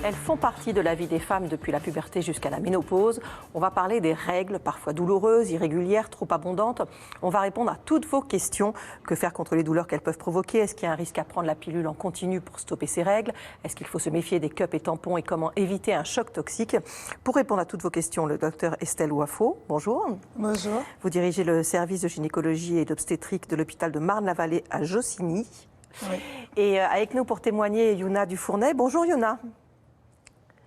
Elles font partie de la vie des femmes depuis la puberté jusqu'à la ménopause. On va parler des règles, parfois douloureuses, irrégulières, trop abondantes. On va répondre à toutes vos questions. Que faire contre les douleurs qu'elles peuvent provoquer? Est-ce qu'il y a un risque à prendre la pilule en continu pour stopper ces règles? Est-ce qu'il faut se méfier des cups et tampons et comment éviter un choc toxique? Pour répondre à toutes vos questions, le docteur Estelle Wafo, bonjour. Bonjour. Vous dirigez le service de gynécologie et d'obstétrique de l'hôpital de Marne-la-Vallée à Jossigny. Oui. Et avec nous pour témoigner, Youna Dufournay. Bonjour Youna.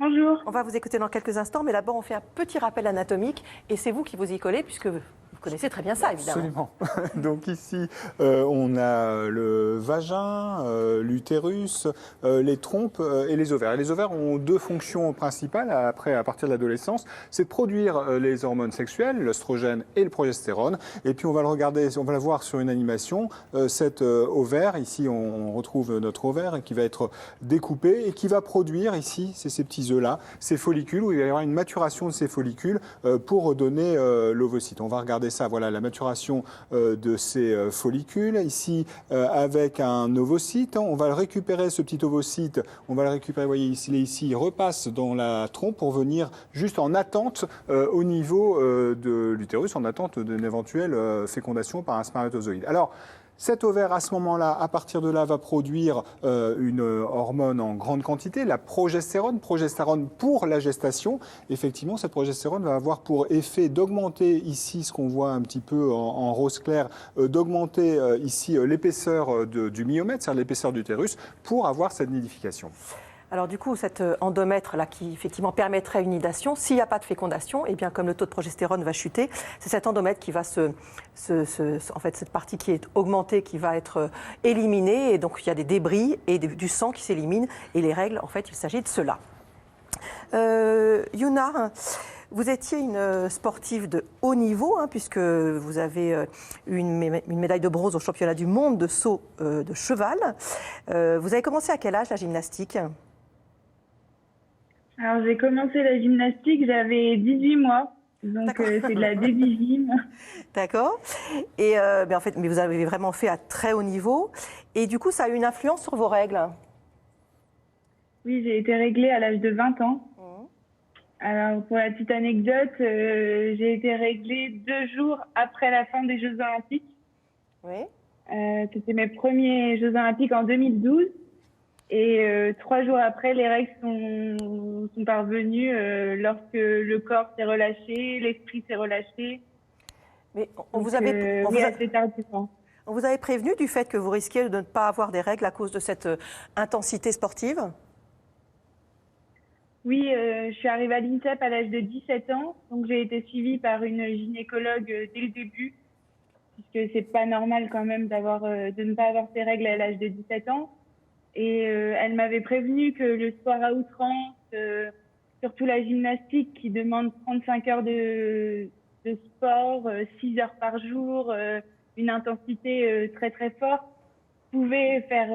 Bonjour. On va vous écouter dans quelques instants, mais d'abord on fait un petit rappel anatomique et c'est vous qui vous y collez puisque vous connaissez très bien ça, évidemment. Absolument. Donc ici, on a le vagin, l'utérus, les trompes et les ovaires. Et les ovaires ont deux fonctions principales à partir de l'adolescence. C'est de produire les hormones sexuelles, l'œstrogène et le progestérone. Et puis on va le regarder, on va le voir sur une animation. Cet ovaire, ici on retrouve notre ovaire qui va être découpé et qui va produire ici, c'est ces petits œufs-là, ces follicules où il va y avoir une maturation de ces follicules pour donner l'ovocyte. On va regarder ça, voilà la maturation de ces follicules. Ici, avec un ovocyte, on va le récupérer, ce petit ovocyte, on va le récupérer, vous voyez, ici, il repasse dans la trompe pour venir juste en attente au niveau de l'utérus, en attente d'une éventuelle fécondation par un spermatozoïde. Alors, cet ovaire, à ce moment-là, à partir de là, va produire une hormone en grande quantité, la progestérone pour la gestation. Effectivement, cette progestérone va avoir pour effet d'augmenter ici, ce qu'on voit un petit peu en rose clair, d'augmenter ici l'épaisseur du myomètre, c'est-à-dire l'épaisseur d'utérus, pour avoir cette nidification. Alors du coup, cet endomètre-là qui effectivement permettrait une nidation, s'il n'y a pas de fécondation, et bien comme le taux de progestérone va chuter, c'est cet endomètre qui va en fait cette partie qui est augmentée, qui va être éliminée, et donc il y a des débris et du sang qui s'élimine, et les règles, en fait, il s'agit de cela. Youna, vous étiez une sportive de haut niveau, puisque vous avez une médaille de bronze au championnat du monde de saut de cheval. Vous avez commencé à quel âge la gymnastique ? Alors, j'ai commencé la gymnastique, j'avais 18 mois, donc c'est de la baby-gym. D'accord. Et en fait, mais vous avez vraiment fait à très haut niveau. Et du coup, ça a eu une influence sur vos règles? Oui, j'ai été réglée à l'âge de 20 ans. Alors, pour la petite anecdote, j'ai été réglée 2 jours après la fin des Jeux Olympiques. Oui. C'était mes premiers Jeux Olympiques en 2012. Et 3 jours après, les règles sont parvenues lorsque le corps s'est relâché, l'esprit s'est relâché. Mais on vous avait prévenu du fait que vous risquiez de ne pas avoir des règles à cause de cette intensité sportive? Oui, je suis arrivée à l'INSEP à l'âge de 17 ans, donc j'ai été suivie par une gynécologue dès le début, puisque c'est pas normal quand même de ne pas avoir ses règles à l'âge de 17 ans. Et elle m'avait prévenu que le sport à outrance, surtout la gymnastique qui demande 35 heures de sport, 6 heures par jour, une intensité très très forte, pouvait faire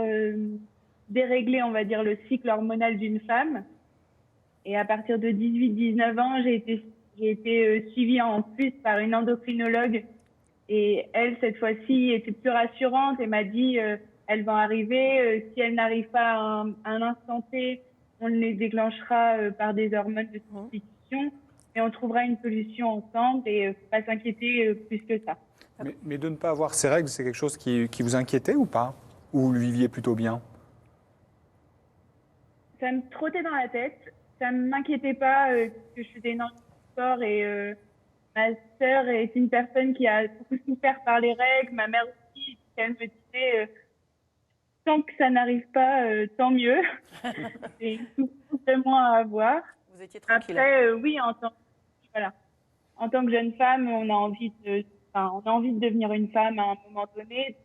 dérégler, on va dire, le cycle hormonal d'une femme. Et à partir de 18-19 ans, j'ai été suivie en plus par une endocrinologue. Et elle, cette fois-ci, était plus rassurante et m'a dit elles vont arriver. Si elles n'arrivent pas à un instant T, on les déclenchera par des hormones de substitution. Et on trouvera une solution ensemble et pas s'inquiéter plus que ça. Mais de ne pas avoir ces règles, c'est quelque chose qui vous inquiétait ou pas? Ou vous le viviez plutôt bien? Ça me trottait dans la tête. Ça ne m'inquiétait pas que je faisais énormément de sport et ma sœur est une personne qui a beaucoup souffert par les règles. Ma mère aussi, elle me disait tant que ça n'arrive pas, tant mieux. C'est une souffrance de moins à avoir. Vous étiez tranquille. Après, oui, en tant que jeune femme, on a envie de devenir une femme à un moment donné.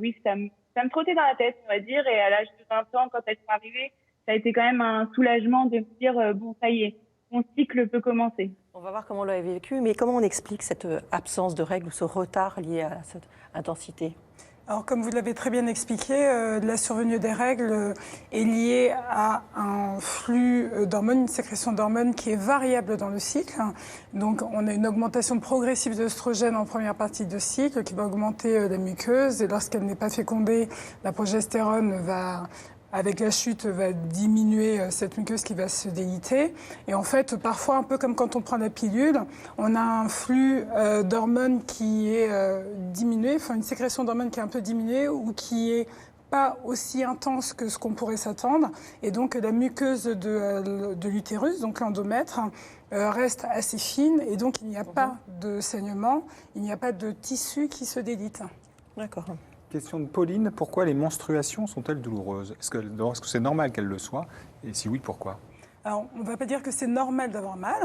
Oui, ça me trottait dans la tête, on va dire. Et à l'âge de 20 ans, quand elles sont arrivées, ça a été quand même un soulagement de me dire bon, ça y est, mon cycle peut commencer. On va voir comment on l'a vécu, mais comment on explique cette absence de règles ou ce retard lié à cette intensité? Alors, comme vous l'avez très bien expliqué, la survenue des règles est liée à un flux d'hormones, une sécrétion d'hormones qui est variable dans le cycle. Donc, on a une augmentation progressive d'œstrogène en première partie de cycle qui va augmenter la muqueuse. Et lorsqu'elle n'est pas fécondée, la progestérone avec la chute, va diminuer cette muqueuse qui va se déliter. Et en fait, parfois, un peu comme quand on prend la pilule, on a un flux d'hormones qui est diminué, enfin une sécrétion d'hormones qui est un peu diminuée ou qui est pas aussi intense que ce qu'on pourrait s'attendre. Et donc, la muqueuse de l'utérus, donc l'endomètre, reste assez fine. Et donc, il n'y a pas de saignement, il n'y a pas de tissu qui se délite. D'accord. Question de Pauline, pourquoi les menstruations sont-elles douloureuses ? Est-ce que c'est normal qu'elles le soient ? Et si oui, pourquoi ? Alors, on ne va pas dire que c'est normal d'avoir mal,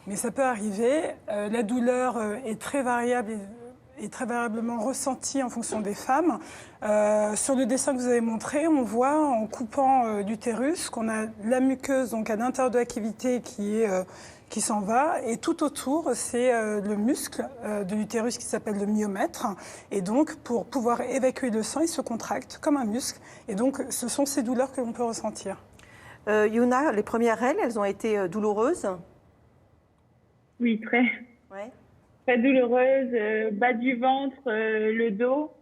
mais ça peut arriver. La douleur est très variable et très variablement ressentie en fonction des femmes. Sur le dessin que vous avez montré, on voit en coupant l'utérus qu'on a la muqueuse donc à l'intérieur de la cavité qui s'en va, et tout autour, c'est le muscle de l'utérus qui s'appelle le myomètre. Et donc, pour pouvoir évacuer le sang, il se contracte comme un muscle. Et donc, ce sont ces douleurs que l'on peut ressentir. Yuna, les premières règles, elles ont été douloureuses ? Oui, très. Ouais. Très douloureuse, bas du ventre, le dos.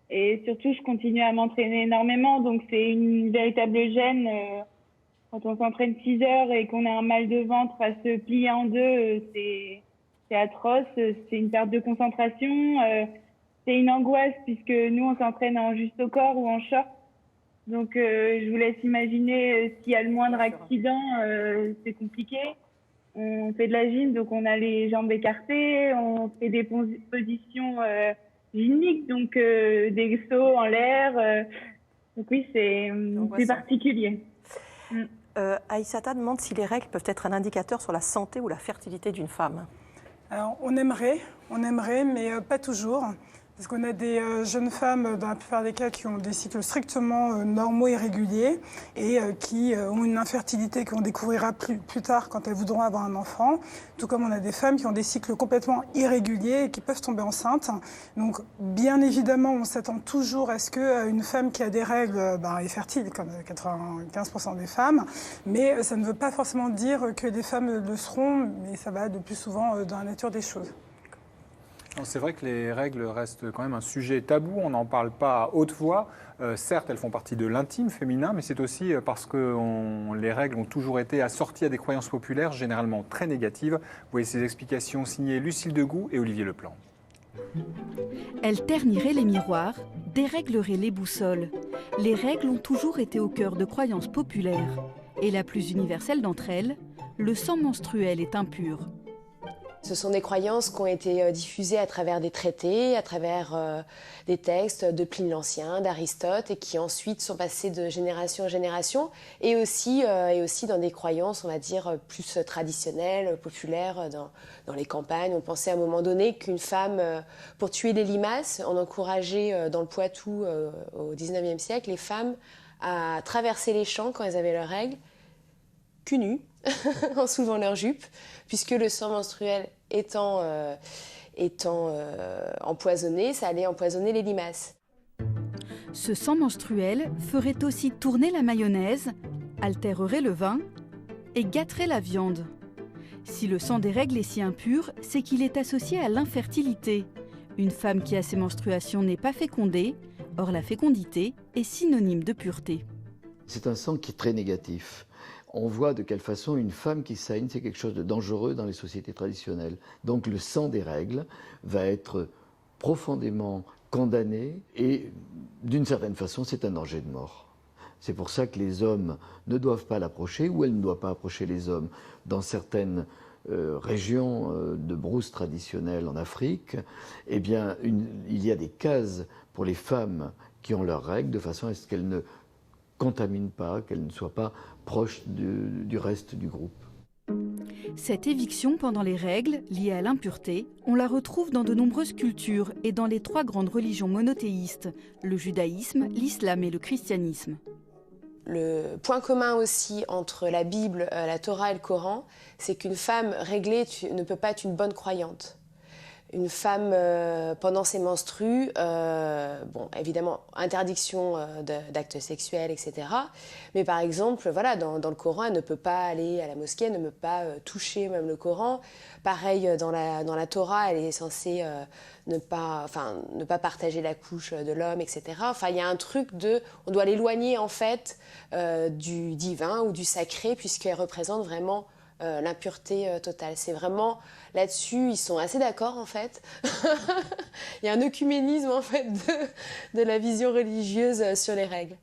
Et surtout, je continue à m'entraîner énormément. Donc, c'est une véritable gêne. Quand on s'entraîne 6 heures et qu'on a un mal de ventre à se plier en deux, c'est atroce. C'est une perte de concentration. C'est une angoisse puisque nous, on s'entraîne en juste au corps ou en short. Donc, je vous laisse imaginer s'il y a le moindre accident, c'est compliqué. On fait de la gym, donc on a les jambes écartées, on fait des positions gymniques, donc des sauts en l'air. Donc oui, c'est particulier. Aïssata demande si les règles peuvent être un indicateur sur la santé ou la fertilité d'une femme. Alors, on aimerait, mais pas toujours. Parce qu'on a des jeunes femmes, dans la plupart des cas, qui ont des cycles strictement normaux et réguliers et qui ont une infertilité qu'on découvrira plus tard quand elles voudront avoir un enfant. Tout comme on a des femmes qui ont des cycles complètement irréguliers et qui peuvent tomber enceintes. Donc, bien évidemment, on s'attend toujours à ce qu'une femme qui a des règles est fertile, comme 95% des femmes. Mais ça ne veut pas forcément dire que les femmes le seront, mais ça va le plus souvent dans la nature des choses. C'est vrai que les règles restent quand même un sujet tabou, on n'en parle pas à haute voix. Certes, elles font partie de l'intime féminin, mais c'est aussi parce que les règles ont toujours été assorties à des croyances populaires, généralement très négatives. Vous voyez ces explications signées Lucille Degout et Olivier Leplan. Elles terniraient les miroirs, dérégleraient les boussoles. Les règles ont toujours été au cœur de croyances populaires. Et la plus universelle d'entre elles, le sang menstruel est impur. Ce sont des croyances qui ont été diffusées à travers des traités, à travers des textes de Pline l'Ancien, d'Aristote, et qui ensuite sont passés de génération en génération, et aussi dans des croyances, on va dire, plus traditionnelles, populaires, dans les campagnes. On pensait à un moment donné qu'une femme, pour tuer les limaces, on encourageait dans le Poitou, au XIXe siècle, les femmes à traverser les champs quand elles avaient leurs règles, cul nu, en soulevant leur jupe, puisque le sang menstruel étant empoisonné, ça allait empoisonner les limaces. Ce sang menstruel ferait aussi tourner la mayonnaise, altérerait le vin et gâterait la viande. Si le sang des règles est si impur, c'est qu'il est associé à l'infertilité. Une femme qui a ses menstruations n'est pas fécondée, or la fécondité est synonyme de pureté. C'est un sang qui est très négatif. On voit de quelle façon une femme qui saigne, c'est quelque chose de dangereux dans les sociétés traditionnelles. Donc le sang des règles va être profondément condamné et d'une certaine façon, c'est un danger de mort. C'est pour ça que les hommes ne doivent pas l'approcher ou elle ne doit pas approcher les hommes. Dans certaines régions de brousse traditionnelles en Afrique, eh bien, il y a des cases pour les femmes qui ont leurs règles de façon à ce qu'elles ne contaminent pas, qu'elles ne soient pas proches du reste du groupe. Cette éviction pendant les règles, liée à l'impureté, on la retrouve dans de nombreuses cultures et dans les 3 grandes religions monothéistes, le judaïsme, l'islam et le christianisme. Le point commun aussi entre la Bible, la Torah et le Coran, c'est qu'une femme réglée ne peut pas être une bonne croyante. une femme, pendant ses menstrues, bon, évidemment, interdiction d'actes sexuels, etc. Mais par exemple, voilà, dans le Coran, elle ne peut pas aller à la mosquée, elle ne peut pas toucher même le Coran. Pareil, dans la Torah, elle est censée ne pas partager la couche de l'homme, etc. Enfin, il y a un truc on doit l'éloigner, en fait, du divin ou du sacré, puisqu'elle représente vraiment l'impureté totale. C'est vraiment là-dessus, ils sont assez d'accord en fait. Il y a un œcuménisme en fait de la vision religieuse sur les règles.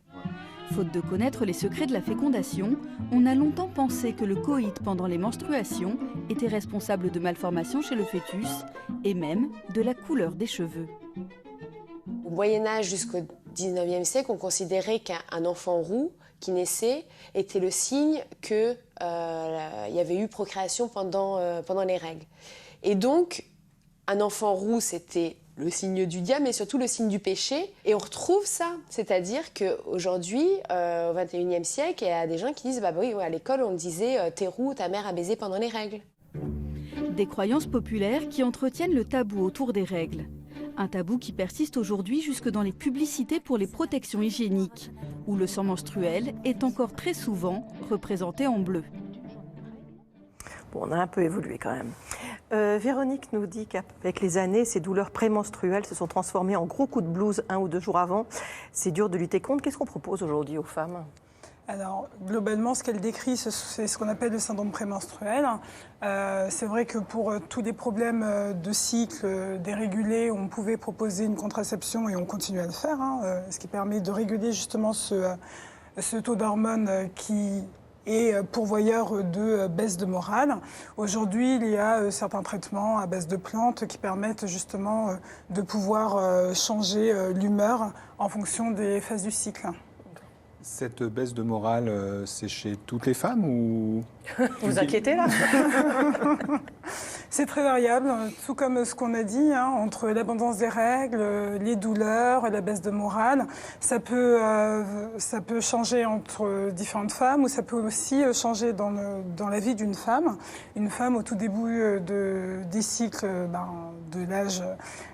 Faute de connaître les secrets de la fécondation, on a longtemps pensé que le coït pendant les menstruations était responsable de malformations chez le fœtus et même de la couleur des cheveux. Au Moyen-Âge jusqu'au 19e siècle, on considérait qu'un enfant roux qui naissait était le signe qu'il y avait eu procréation pendant les règles. Et donc, un enfant roux, c'était le signe du diable, mais surtout le signe du péché. Et on retrouve ça. C'est-à-dire qu'aujourd'hui, au 21e siècle, il y a des gens qui disent bah oui, à l'école, on disait t'es roux, ta mère a baisé pendant les règles. Des croyances populaires qui entretiennent le tabou autour des règles. Un tabou qui persiste aujourd'hui jusque dans les publicités pour les protections hygiéniques, où le sang menstruel est encore très souvent représenté en bleu. Bon, on a un peu évolué quand même. Véronique nous dit qu'avec les années, ces douleurs prémenstruelles se sont transformées en gros coups de blues 1 ou 2 jours avant. C'est dur de lutter contre. Qu'est-ce qu'on propose aujourd'hui aux femmes ? Alors, globalement, ce qu'elle décrit, c'est ce qu'on appelle le syndrome prémenstruel. C'est vrai que pour tous les problèmes de cycle dérégulés, on pouvait proposer une contraception et on continue à le faire, ce qui permet de réguler justement ce taux d'hormones qui est pourvoyeur de baisse de morale. Aujourd'hui, il y a certains traitements à base de plantes qui permettent justement de pouvoir changer l'humeur en fonction des phases du cycle. Cette baisse de morale, c'est chez toutes les femmes ou... Vous inquiétez là ? C'est très variable, tout comme ce qu'on a dit, entre l'abondance des règles, les douleurs, la baisse de morale. Ça peut changer entre différentes femmes ou ça peut aussi changer dans la vie d'une femme. Une femme, au tout début des cycles de l'âge,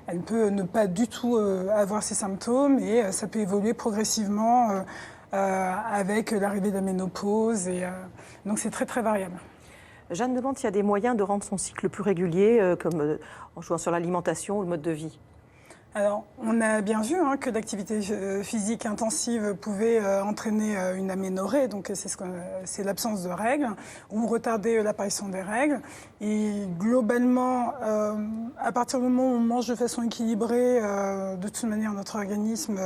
elle peut ne pas du tout avoir ces symptômes et ça peut évoluer progressivement avec l'arrivée de la ménopause. Donc c'est très très variable. Jeanne demande s'il y a des moyens de rendre son cycle plus régulier, comme en jouant sur l'alimentation ou le mode de vie. Alors, on a bien vu que l'activité physique intensive pouvait entraîner une aménorrhée, donc c'est l'absence de règles, ou retarder l'apparition des règles. Et globalement, à partir du moment où on mange de façon équilibrée, de toute manière notre organisme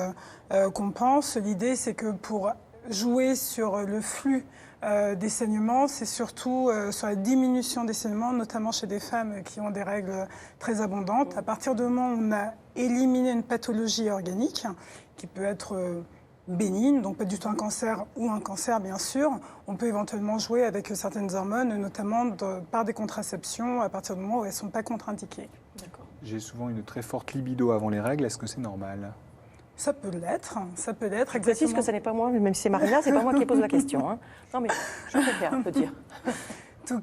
compense. L'idée, c'est que pour jouer sur le flux des saignements, c'est surtout sur la diminution des saignements, notamment chez des femmes qui ont des règles très abondantes. À partir du moment où on a éliminé une pathologie organique, qui peut être bénigne, donc pas du tout un cancer ou un cancer bien sûr, on peut éventuellement jouer avec certaines hormones, notamment par des contraceptions, à partir du moment où elles ne sont pas contre-indiquées. J'ai souvent une très forte libido avant les règles, est-ce que c'est normal ? Ça peut l'être, exactement. Je précise que ce n'est pas moi, même si c'est Marina, c'est pas moi qui pose la question. Non mais je préfère le dire. Tout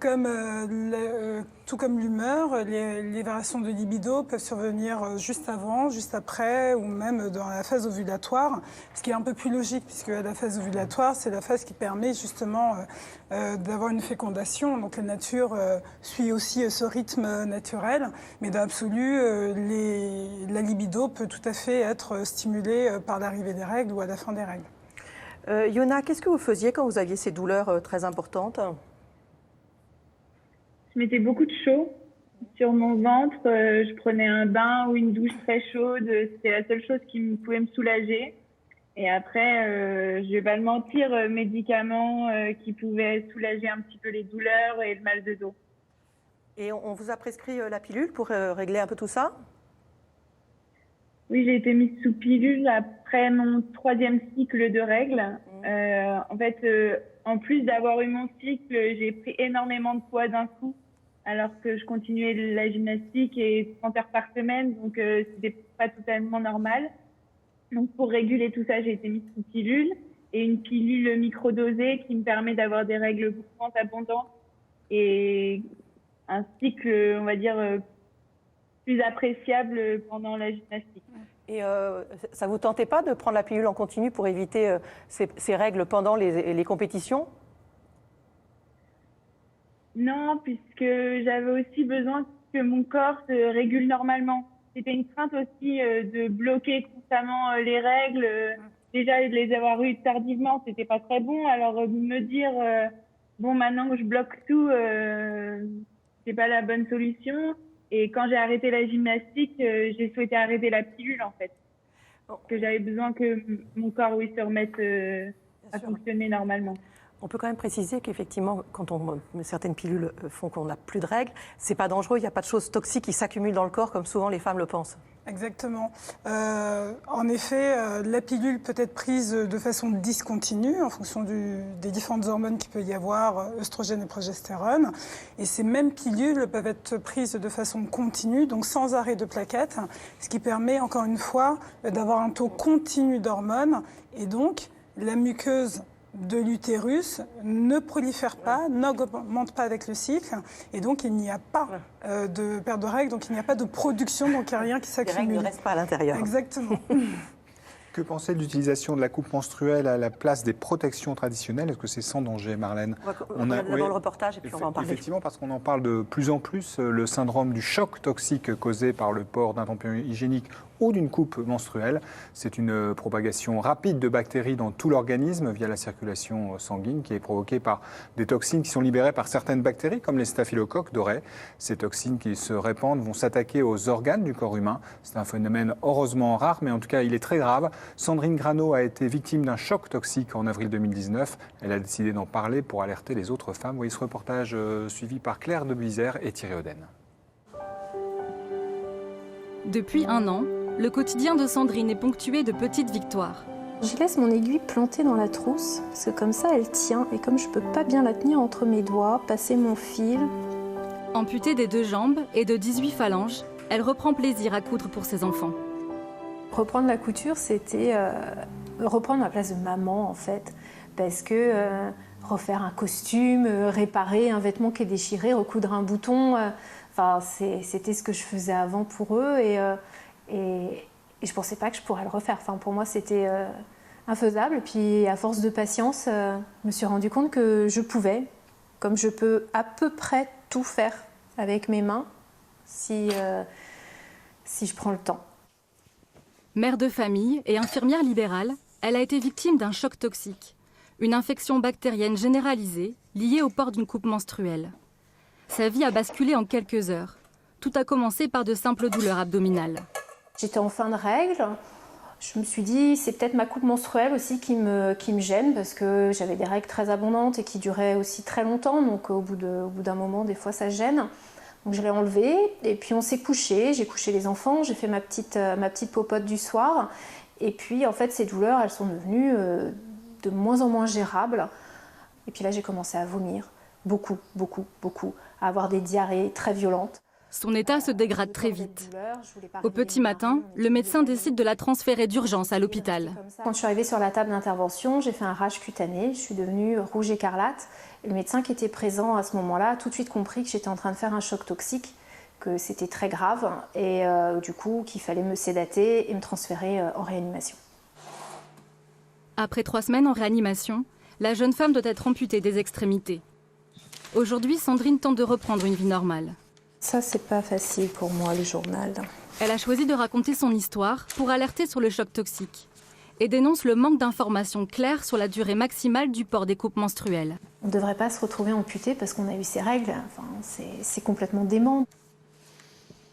comme l'humeur, les variations de libido peuvent survenir juste avant, juste après, ou même dans la phase ovulatoire, ce qui est un peu plus logique, puisque la phase ovulatoire, c'est la phase qui permet justement d'avoir une fécondation. Donc la nature suit aussi ce rythme naturel, mais dans l'absolu, la libido peut tout à fait être stimulée par l'arrivée des règles ou à la fin des règles. Yona, qu'est-ce que vous faisiez quand vous aviez ces douleurs très importantes ? Je mettais beaucoup de chaud sur mon ventre. Je prenais un bain ou une douche très chaude. C'était la seule chose qui pouvait me soulager. Et après, je vais pas le mentir, médicaments qui pouvaient soulager un petit peu les douleurs et le mal de dos. Et on vous a prescrit la pilule pour régler un peu tout ça ? Oui, j'ai été mise sous pilule après mon 3e cycle de règles. En fait, en plus d'avoir eu mon cycle, j'ai pris énormément de poids d'un coup, alors que je continuais la gymnastique et 30 heures par semaine, donc c'était pas totalement normal. Donc pour réguler tout ça, j'ai été mise sous pilule et une pilule microdosée qui me permet d'avoir des règles courantes abondantes et un cycle, on va dire, plus appréciable pendant la gymnastique. Et ça vous tentait pas de prendre la pilule en continu pour éviter ces règles pendant les compétitions? Non, puisque j'avais aussi besoin que mon corps se régule normalement. C'était une crainte aussi de bloquer constamment les règles. Déjà, de les avoir eues tardivement, c'était pas très bon. Alors, me dire, bon, maintenant que je bloque tout, c'est pas la bonne solution. Et quand j'ai arrêté la gymnastique, j'ai souhaité arrêter la pilule, en fait. Parce que j'avais besoin que mon corps se remette à fonctionner normalement. On peut quand même préciser qu'effectivement, quand certaines pilules font qu'on n'a plus de règles, c'est pas dangereux, il n'y a pas de choses toxiques qui s'accumulent dans le corps comme souvent les femmes le pensent. Exactement. En effet, la pilule peut être prise de façon discontinue en fonction des différentes hormones qu'il peut y avoir, œstrogène et progestérone. Et ces mêmes pilules peuvent être prises de façon continue, donc sans arrêt de plaquettes, ce qui permet encore une fois d'avoir un taux continu d'hormones et donc la muqueuse de l'utérus ne prolifère pas, n'augmente pas avec le cycle, et donc il n'y a pas de perte de règles, donc il n'y a pas de production, donc il n'y a rien qui s'accumule. Les règles ne restent pas à l'intérieur. Exactement. Que pensez de l'utilisation de la coupe menstruelle à la place des protections traditionnelles? Est-ce que c'est sans danger, Marlène? On a d'abord le reportage et puis on va en parler. Effectivement, parce qu'on en parle de plus en plus, le syndrome du choc toxique causé par le port d'un tampon hygiénique ou d'une coupe menstruelle. C'est une propagation rapide de bactéries dans tout l'organisme via la circulation sanguine qui est provoquée par des toxines qui sont libérées par certaines bactéries comme les staphylocoques dorés. Ces toxines qui se répandent vont s'attaquer aux organes du corps humain. C'est un phénomène heureusement rare, mais en tout cas il est très grave. Sandrine Grano a été victime d'un choc toxique en avril 2019. Elle a décidé d'en parler pour alerter les autres femmes. Voyez ce reportage suivi par Claire de Buisère et Thierry Oden. Depuis 1 an, le quotidien de Sandrine est ponctué de petites victoires. Je laisse mon aiguille plantée dans la trousse, parce que comme ça elle tient, et comme je peux pas bien la tenir entre mes doigts, passer mon fil. Amputée des 2 jambes et de 18 phalanges, elle reprend plaisir à coudre pour ses enfants. Reprendre la couture, c'était reprendre ma place de maman en fait, parce que refaire un costume, réparer un vêtement qui est déchiré, recoudre un bouton, c'était ce que je faisais avant pour eux et je ne pensais pas que je pourrais le refaire. Enfin, pour moi, c'était infaisable. Puis, à force de patience, je me suis rendu compte que je pouvais, comme je peux à peu près tout faire avec mes mains, si je prends le temps. Mère de famille et infirmière libérale, elle a été victime d'un choc toxique, une infection bactérienne généralisée liée au port d'une coupe menstruelle. Sa vie a basculé en quelques heures. Tout a commencé par de simples douleurs abdominales. J'étais en fin de règles. Je me suis dit, c'est peut-être ma coupe menstruelle aussi qui me gêne parce que j'avais des règles très abondantes et qui duraient aussi très longtemps. Donc au bout d'un moment, des fois, ça gêne. Donc je l'ai enlevée et puis on s'est couché. J'ai couché les enfants, j'ai fait ma petite popote du soir. Et puis en fait, ces douleurs, elles sont devenues de moins en moins gérables. Et puis là, j'ai commencé à vomir. Beaucoup, à avoir des diarrhées très violentes. Son état se dégrade très vite. Au petit matin, le médecin décide de la transférer d'urgence à l'hôpital. Quand je suis arrivée sur la table d'intervention, j'ai fait un rash cutané, je suis devenue rouge écarlate. Et le médecin qui était présent à ce moment-là a tout de suite compris que j'étais en train de faire un choc toxique, que c'était très grave et du coup qu'il fallait me sédater et me transférer en réanimation. Après 3 semaines en réanimation, la jeune femme doit être amputée des extrémités. Aujourd'hui, Sandrine tente de reprendre une vie normale. Ça, c'est pas facile pour moi, le journal. Elle a choisi de raconter son histoire pour alerter sur le choc toxique et dénonce le manque d'informations claires sur la durée maximale du port des coupes menstruelles. On ne devrait pas se retrouver amputé parce qu'on a eu ces règles. Enfin, c'est complètement dément.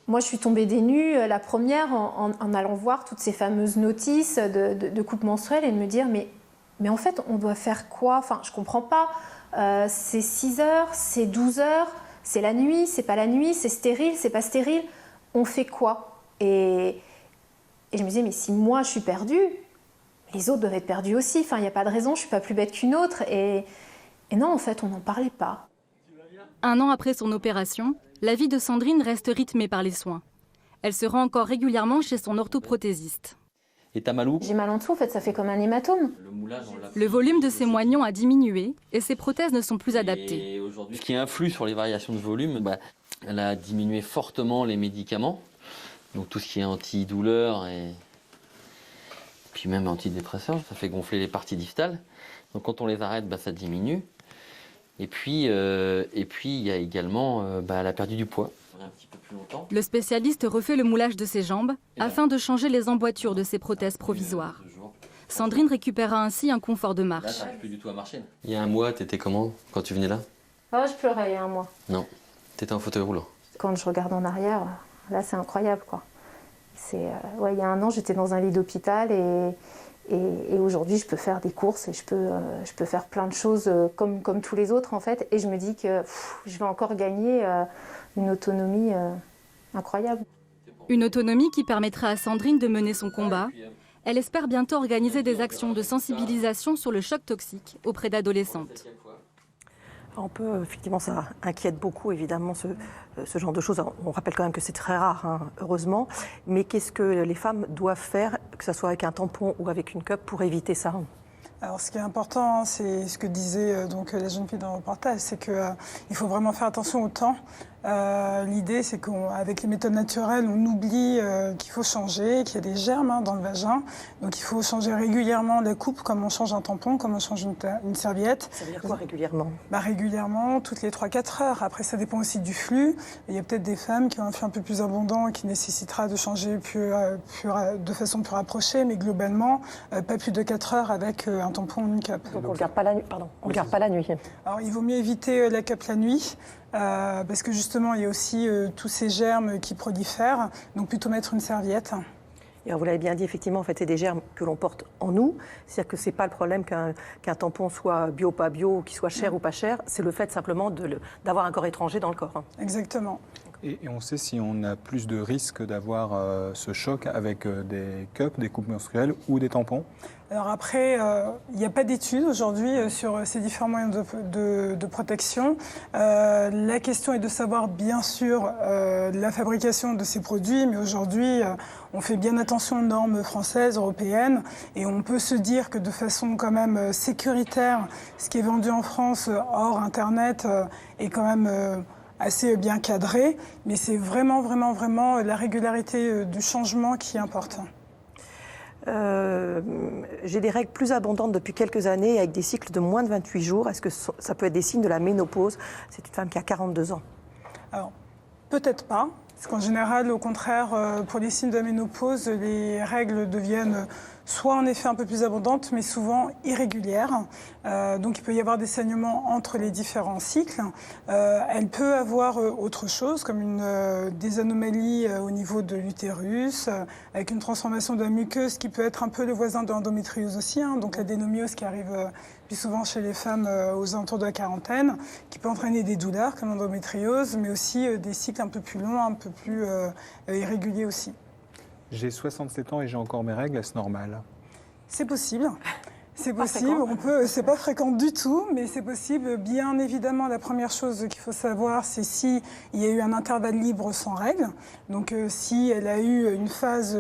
Moi, je suis tombée des nues, la première, en allant voir toutes ces fameuses notices de coupes menstruelles et de me dire mais en fait, on doit faire quoi? Enfin, je comprends pas. C'est 6 heures, c'est 12 heures, c'est la nuit, c'est pas la nuit, c'est stérile, c'est pas stérile. On fait quoi? Et je me disais, mais si moi je suis perdue, les autres doivent être perdus aussi. Enfin, il n'y a pas de raison, je suis pas plus bête qu'une autre. Et non, en fait, on n'en parlait pas. 1 an après son opération, la vie de Sandrine reste rythmée par les soins. Elle se rend encore régulièrement chez son orthoprothésiste. Et t'as mal où? J'ai mal en dessous, en fait, ça fait comme un hématome. Le volume de ses moignons a diminué et ses prothèses ne sont plus adaptées. Et aujourd'hui, ce qui influe sur les variations de volume, elle a diminué fortement les médicaments. Donc tout ce qui est antidouleur et puis même antidépresseur, ça fait gonfler les parties diphthales. Donc quand on les arrête, ça diminue. Et puis il y a également elle a perdu du poids. Un petit peu plus longtemps. Le spécialiste refait le moulage de ses jambes afin de changer les emboîtures de ses prothèses provisoires. Sandrine récupéra ainsi un confort de Là, marche. t'arrives plus du tout à marcher. Il y a un mois, t'étais comment quand tu venais là? Oh, je pleurais il y a un mois. Non, t'étais en fauteuil roulant. Quand je regarde en arrière, là c'est incroyable quoi. Il y a un an j'étais dans un lit d'hôpital et aujourd'hui je peux faire des courses et je peux faire plein de choses comme tous les autres en fait. Et je me dis que je vais encore gagner une autonomie incroyable. Une autonomie qui permettra à Sandrine de mener son combat. Elle espère bientôt organiser des actions de sensibilisation sur le choc toxique auprès d'adolescentes. Effectivement, ça inquiète beaucoup, évidemment, ce genre de choses. On rappelle quand même que c'est très rare, heureusement. Mais qu'est-ce que les femmes doivent faire, que ce soit avec un tampon ou avec une cup, pour éviter ça? Alors, ce qui est important, c'est ce que disait la jeune fille dans le reportage, c'est qu'il faut vraiment faire attention au temps. L'idée, c'est qu'avec les méthodes naturelles, on oublie qu'il faut changer, qu'il y a des germes dans le vagin. Donc, il faut changer régulièrement la coupe, comme on change un tampon, comme on change une serviette. Ça veut dire quoi, régulièrement? Régulièrement, toutes les 3-4 heures. Après, ça dépend aussi du flux. Il y a peut-être des femmes qui ont un flux un peu plus abondant et qui nécessitera de changer de façon plus rapprochée, mais globalement, pas plus de 4 heures avec un tampon ou une cup. Donc, on ne regarde pas la nuit, pardon. On regarde pas la nuit. Alors, il vaut mieux éviter la cup la nuit. Parce que justement, il y a aussi tous ces germes qui prolifèrent, donc plutôt mettre une serviette. Et alors, vous l'avez bien dit, effectivement, en fait, c'est des germes que l'on porte en nous. C'est-à-dire que ce n'est pas le problème qu'un tampon soit bio ou pas bio, qu'il soit cher ou pas cher. C'est le fait simplement d'avoir un corps étranger dans le corps. Exactement. Et on sait si on a plus de risques d'avoir ce choc avec des cups, des coupes menstruelles ou des tampons? Alors après, il n'y a pas d'études aujourd'hui sur ces différents moyens de protection. La question est de savoir bien sûr la fabrication de ces produits, mais aujourd'hui on fait bien attention aux normes françaises, européennes, et on peut se dire que de façon quand même sécuritaire, ce qui est vendu en France hors Internet est quand même assez bien cadré, mais c'est vraiment la régularité du changement qui importe. J'ai des règles plus abondantes depuis quelques années avec des cycles de moins de 28 jours. Est-ce que ça peut être des signes de la ménopause? C'est une femme qui a 42 ans. Alors, peut-être pas. Parce qu'en général, au contraire, pour les signes de la ménopause, les règles deviennent soit en effet un peu plus abondantes, mais souvent irrégulières. Donc il peut y avoir des saignements entre les différents cycles. Elle peut avoir autre chose, comme des anomalies au niveau de l'utérus, avec une transformation de la muqueuse qui peut être un peu le voisin de l'endométriose aussi, donc l'adénomiose qui arrive plus souvent chez les femmes aux alentours de la quarantaine, qui peut entraîner des douleurs comme l'endométriose, mais aussi des cycles un peu plus longs, un peu plus irréguliers aussi. J'ai 67 ans et j'ai encore mes règles, est-ce normal? C'est possible. C'est possible. C'est pas fréquent du tout, mais c'est possible. Bien évidemment, la première chose qu'il faut savoir, c'est s'il y a eu un intervalle libre sans règles. Donc, si elle a eu une phase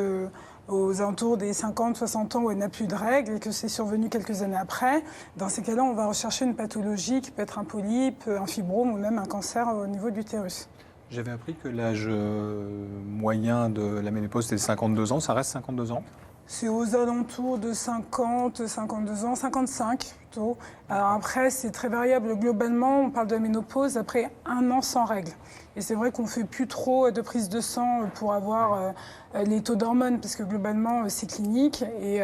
aux alentours des 50-60 ans où elle n'a plus de règles et que c'est survenu quelques années après, dans ces cas-là, on va rechercher une pathologie qui peut être un polype, un fibrome ou même un cancer au niveau de l'utérus. J'avais appris que l'âge moyen de la ménopause, c'était 52 ans. Ça reste 52 ans? C'est aux alentours de 50, 52 ans, 55 plutôt. Alors après, c'est très variable. Globalement, on parle de la ménopause après 1 an sans règles. Et c'est vrai qu'on ne fait plus trop de prise de sang pour avoir les taux d'hormones, parce que globalement, c'est clinique. Et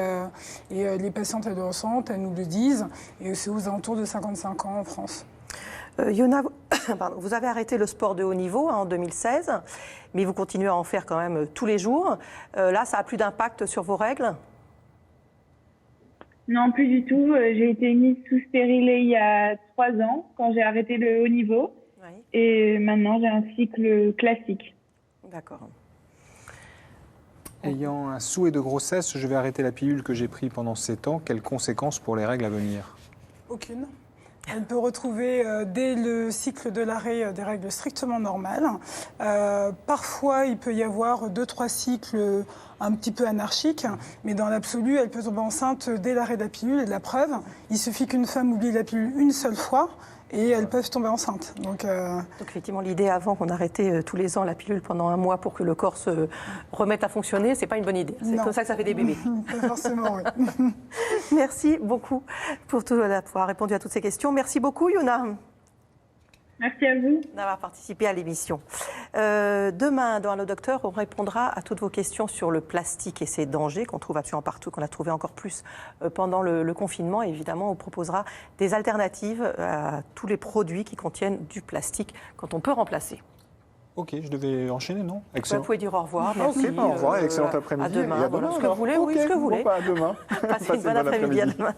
les patientes, elles le ressentent, elles nous le disent. Et c'est aux alentours de 55 ans en France. Yona, vous avez arrêté le sport de haut niveau en 2016, mais vous continuez à en faire quand même tous les jours. Là, ça n'a plus d'impact sur vos règles? Non, plus du tout. J'ai été mise sous stérilet il y a 3 ans, quand j'ai arrêté le haut niveau. Oui. Et maintenant, j'ai un cycle classique. D'accord. Ayant un souhait de grossesse, je vais arrêter la pilule que j'ai prise pendant 7 ans. Quelles conséquences pour les règles à venir? Aucune. Elle peut retrouver dès le cycle de l'arrêt des règles strictement normales. Parfois, il peut y avoir 2-3 cycles un petit peu anarchiques, mais dans l'absolu, elle peut tomber enceinte dès l'arrêt de la pilule. Et la preuve, il suffit qu'une femme oublie la pilule une seule fois et elles peuvent tomber enceintes. Donc effectivement, l'idée avant qu'on arrêtait tous les ans la pilule pendant un mois pour que le corps se remette à fonctionner, c'est pas une bonne idée. C'est comme ça que ça fait des bébés. Pas forcément, oui. Merci beaucoup pour avoir répondu à toutes ces questions. Merci beaucoup, Yuna. Merci à vous D'avoir participé à l'émission. Demain, dans Allo Docteur, on répondra à toutes vos questions sur le plastique et ses dangers qu'on trouve absolument partout, qu'on a trouvé encore plus pendant le confinement. Et évidemment, on proposera des alternatives à tous les produits qui contiennent du plastique quand on peut remplacer. Ok, je devais enchaîner, non? Excellent. Vous pouvez dire au revoir. Merci. Ok, au revoir, excellent après-midi. À demain. Et à demain, ce que vous voulez, oui, ce que vous voulez. Bon, à demain. Passez une bonne après-midi. À demain.